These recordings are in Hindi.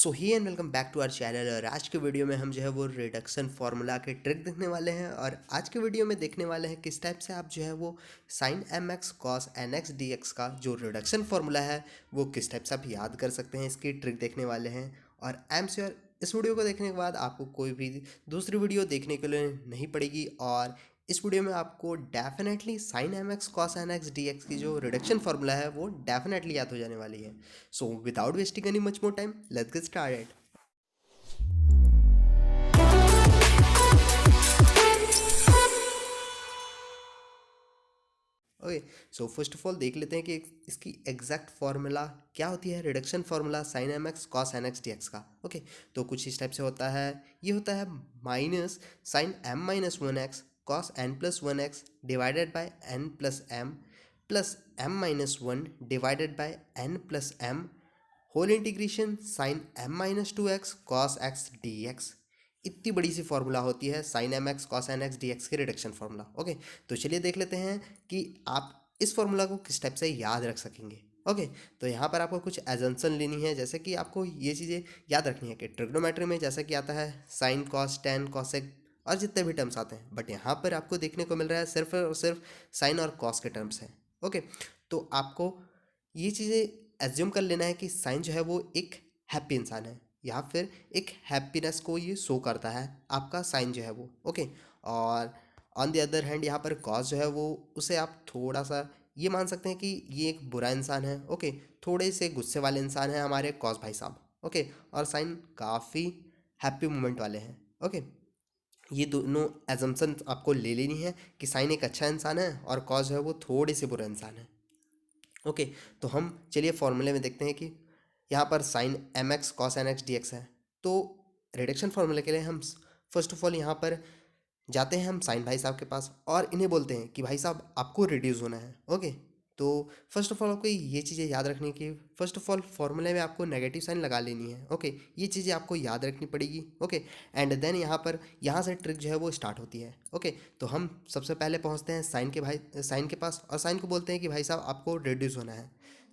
So hi and welcome back to our channel. और आज के वीडियो में हम जो है वो रिडक्शन फार्मूला के ट्रिक देखने वाले हैं। और आज के वीडियो में देखने वाले हैं किस टाइप से आप जो है वो sine M X cos N X D X का जो रिडक्शन फार्मूला है वो किस टाइप से आप याद कर सकते हैं, इसकी ट्रिक देखने वाले हैं। और आई एम श्योर इस वीडियो को देखने के बाद आपको कोई भी दूसरी वीडियो देखने के लिए नहीं पड़ेगी। और इस वीडियो में आपको definitely sine M X cos N X D X की जो रिडक्शन फार्मूला है वो डेफिनेटली याद हो जाने वाली है। So without wasting any much more time, let's get started. Okay, so first of all देख लेते हैं कि इसकी एग्जैक्ट फार्मूला क्या होती है। Reduction formula sine M X cos N X D X का। ओके, तो कुछ इस टाइप से होता है। ये होता है minus sine M minus one X cos N plus one X divided by N plus M minus one divided by N plus M whole integration sine M minus two X cos X D X. इतनी बड़ी सी फॉर्मूला होती है sine M X cos N X D X की रिडक्शन फार्मूला। ओके, तो चलिए देख लेते हैं कि आप इस फॉर्मूला को किस टाइप से याद रख सकेंगे। ओके, तो यहाँ पर आपको कुछ एजम्पशन लेनी है। जैसे कि आपको ये चीज़ें याद रखनी है कि ट्रिग्नोमेट्री में जैसा कि आता है साइन कॉस टेन कॉसेक और जितने भी टर्म्स आते हैं, बट यहाँ पर आपको देखने को मिल रहा है सिर्फ और सिर्फ साइन और कॉस के टर्म्स हैं। ओके, तो आपको ये चीज़ें एज्यूम कर लेना है कि साइन जो है वो एक हैप्पी इंसान है या फिर एक हैप्पीनेस को ये शो करता है आपका साइन जो है वो। ओके, और ऑन द अदर हैंड यहाँ पर कॉज जो है वो उसे आप थोड़ा सा ये मान सकते हैं कि ये एक बुरा इंसान है। ओके, थोड़े से गुस्से वाले इंसान हैं हमारे कॉज भाई साहब। ओके, और साइन काफ़ी हैप्पी मोमेंट वाले हैं। ओके, ये दोनों एजम्पशन आपको ले लेनी है कि साइन एक अच्छा इंसान है और कॉज जो है वो थोड़े से बुरा इंसान है। ओके, तो हम चलिए फॉर्मूले में देखते हैं कि यहाँ पर sine M X cos N X D X है। तो रिडक्शन फार्मूले के लिए हम फर्स्ट ऑफ ऑल यहाँ पर जाते हैं हम साइन भाई साहब के पास और इन्हें बोलते हैं कि भाई साहब आपको रिड्यूस होना है। ओके, तो फर्स्ट ऑफ ऑल आपको ये चीज़ें याद रखनी है कि फर्स्ट ऑफ ऑल फॉर्मूले में आपको नेगेटिव साइन लगा लेनी है। ओके, ये चीज़ें आपको याद रखनी पड़ेगी। ओके, एंड देन यहाँ से ट्रिक जो है वो स्टार्ट होती है। ओके, तो हम सबसे पहले पहुँचते हैं साइन के पास और साइन को बोलते हैं कि भाई साहब आपको रिड्यूस होना है।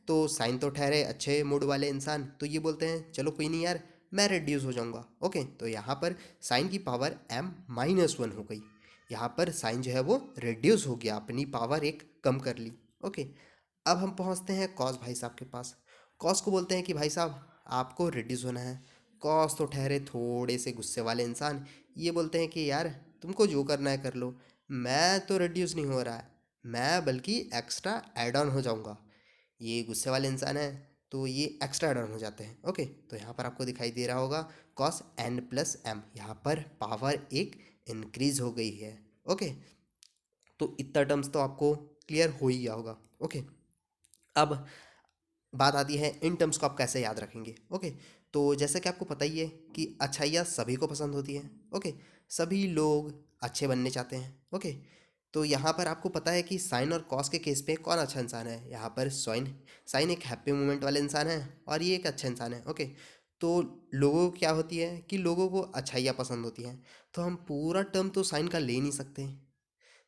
तो साइन तो ठहरे अच्छे मूड वाले इंसान, तो ये बोलते हैं चलो कोई नहीं यार, मैं रिड्यूस हो जाऊंगा। ओके, तो यहाँ पर साइन की पावर m माइनस वन हो गई। यहाँ पर साइन जो है वो रिड्यूस हो गया, अपनी पावर एक कम कर ली। ओके, अब हम पहुँचते हैं कॉस भाई साहब के पास। कॉस को बोलते हैं कि भाई साहब आपको रिड्यूस होना है। कॉस तो ठहरे थोड़े से गुस्से वाले इंसान, ये बोलते हैं कि यार तुमको जो करना है कर लो, मैं तो रिड्यूस नहीं हो रहा है, मैं बल्कि एक्स्ट्रा एड ऑन हो जाऊँगा। ये गुस्से वाले इंसान है तो ये एक्स्ट्रा डन हो जाते हैं। ओके, तो यहाँ पर आपको दिखाई दे रहा होगा कॉस एन प्लस एम, यहाँ पर पावर एक इंक्रीज हो गई है। ओके, तो इतना टर्म्स तो आपको क्लियर हो ही गया होगा। ओके, अब बात आती है इन टर्म्स को आप कैसे याद रखेंगे। ओके, तो जैसे कि आपको पता ही है कि अच्छाइयाँ सभी को पसंद होती है। ओके, सभी लोग अच्छे बनने चाहते हैं। ओके, तो यहाँ पर आपको पता है कि साइन और कॉस के केस पे कौन अच्छा इंसान है। यहाँ पर साइन साइन एक हैप्पी मोमेंट वाले इंसान है और ये एक अच्छा इंसान है। ओके, तो लोगों को क्या होती है कि लोगों को अच्छाइयाँ पसंद होती हैं, तो हम पूरा टर्म तो साइन का ले नहीं सकते।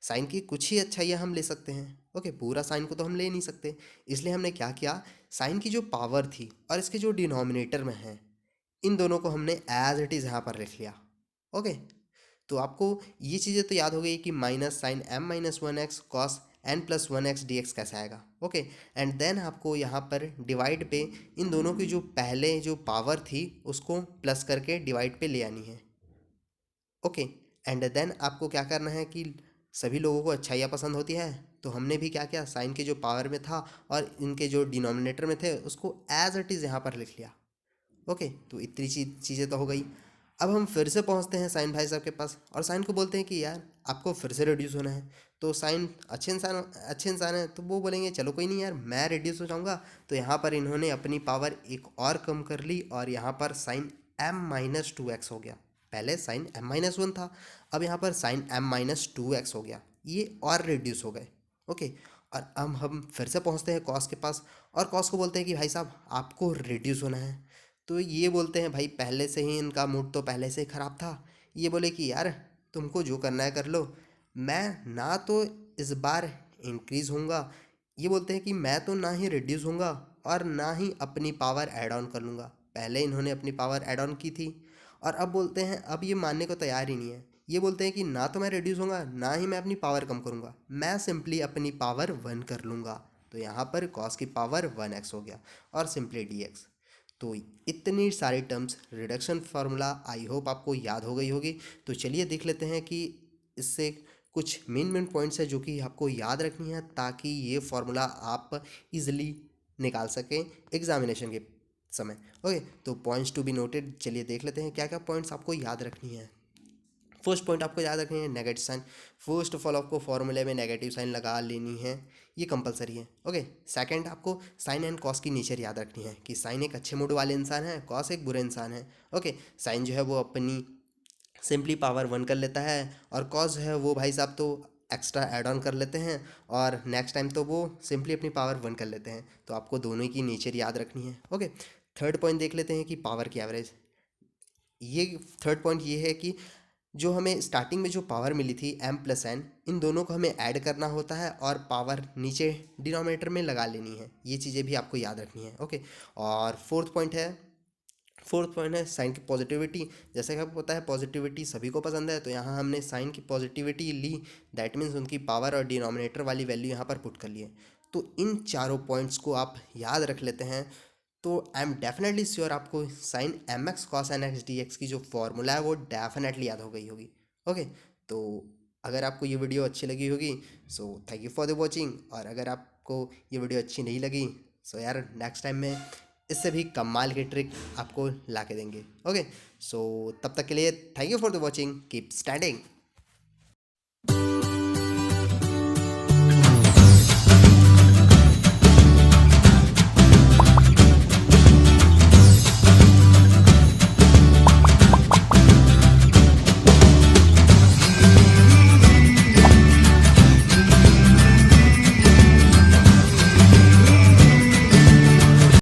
साइन की कुछ ही अच्छाइयाँ हम ले सकते हैं। ओके, पूरा साइन को तो हम ले नहीं सकते। इसलिए हमने क्या किया, साइन की जो पावर थी और इसके जो डिनोमिनेटर में है, इन दोनों को हमने एज इट इज़ यहाँ पर लिख लिया। ओके, तो आपको ये चीज़ें तो याद हो गई कि minus sine M minus one X cos N plus one X D X कैसे आएगा। ओके, एंड देन आपको यहाँ पर डिवाइड पे इन दोनों की जो पहले जो पावर थी उसको प्लस करके डिवाइड पे ले आनी है। ओके, एंड देन आपको क्या करना है कि सभी लोगों को अच्छाइयाँ पसंद होती है, तो हमने भी क्या किया, साइन के जो पावर में था और इनके जो डिनोमिनेटर में थे उसको एज इट इज़ यहाँ पर लिख लिया। ओके, तो इतनी चीज़ें तो हो गई। अब हम फिर से पहुंचते हैं साइन भाई साहब के पास और साइन को बोलते हैं कि यार आपको फिर से रिड्यूस होना है। तो साइन अच्छे इंसान है, तो वो बोलेंगे चलो कोई नहीं यार, मैं रिड्यूस हो जाऊंगा। तो यहाँ पर इन्होंने अपनी पावर एक और कम कर ली और यहाँ पर sine M minus two X हो गया। पहले साइन एम माइनस वन था, अब यहाँ पर sine M minus two X हो गया, ये और रिड्यूस हो गए। ओके, और अब हम फिर से पहुँचते हैं कॉस के पास और कॉस को बोलते हैं कि भाई साहब आपको रिड्यूस होना है। तो ये बोलते हैं भाई पहले से ही इनका मूड तो पहले से ही ख़राब था, ये बोले कि यार तुमको जो करना है कर लो, मैं ना तो इस बार इंक्रीज़ होऊंगा, ये बोलते हैं कि मैं तो ना ही रिड्यूस होऊंगा और ना ही अपनी पावर ऐड ऑन कर लूँगा। पहले इन्होंने अपनी पावर ऐड ऑन की थी और अब बोलते हैं, अब ये मानने को तैयार ही नहीं है। ये बोलते हैं कि ना तो मैं रिड्यूस होऊंगा ना ही मैं अपनी पावर कम करूंगा, मैं सिंपली अपनी पावर 1 कर लूँगा। तो यहाँ पर कॉस की पावर 1x हो गया और सिंपली dx। तो इतनी सारी terms reduction formula I hope आपको याद हो गई होगी। तो चलिए देख लेते हैं कि इससे कुछ मेन पॉइंट्स है जो कि आपको याद रखनी है ताकि ये फार्मूला आप इजीली निकाल सकें एग्जामिनेशन के समय। ओके, तो पॉइंट्स टू बी नोटेड, चलिए देख लेते हैं क्या क्या पॉइंट्स आपको याद रखनी है। फर्स्ट पॉइंट आपको याद रखनी है negative sine. First of all आपको फॉर्मूले में नेगेटिव साइन लगा लेनी है, ये कंपलसरी है। ओके, सेकंड आपको साइन एंड कॉस की नेचर याद रखनी है कि साइन एक अच्छे मूड वाले इंसान है, कॉस एक बुरे इंसान है। ओके, साइन जो है वो अपनी सिंपली पावर 1 कर लेता है और कॉस जो है वो भाई साहब तो एक्स्ट्रा ऐड ऑन कर लेते हैं और नेक्स्ट टाइम तो वो सिंपली अपनी पावर 1 कर लेते हैं। तो आपको दोनों की नेचर याद रखनी है। ओके, थर्ड पॉइंट देख लेते हैं कि पावर की एवरेज। ये थर्ड पॉइंट ये है कि जो हमें स्टार्टिंग में जो पावर मिली थी m+n, इन दोनों को हमें ऐड करना होता है और पावर नीचे डिनोमिनेटर में लगा लेनी है। ये चीज़ें भी आपको याद रखनी है। ओके, और फोर्थ पॉइंट है साइन की पॉजिटिविटी। जैसे कि आपको पता है पॉजिटिविटी सभी को पसंद है, तो यहाँ हमने साइन की पॉजिटिविटी ली, दैट मीन्स उनकी पावर और डिनोमिनेटर वाली वैल्यू यहाँ पर पुट कर लिए। तो इन चारों पॉइंट्स को आप याद रख लेते हैं तो आई एम डेफिनेटली श्योर आपको sign mx cos nx dx की जो फॉर्मूला है वो डेफिनेटली याद हो गई होगी। ओके, तो अगर आपको ये वीडियो अच्छी लगी होगी so thank you for the watching, और अगर आपको ये वीडियो अच्छी नहीं लगी सो यार नेक्स्ट टाइम में इससे भी कमाल की ट्रिक आपको ला के देंगे। ओके, सो तब तक के लिए thank you for the watching, keep standing.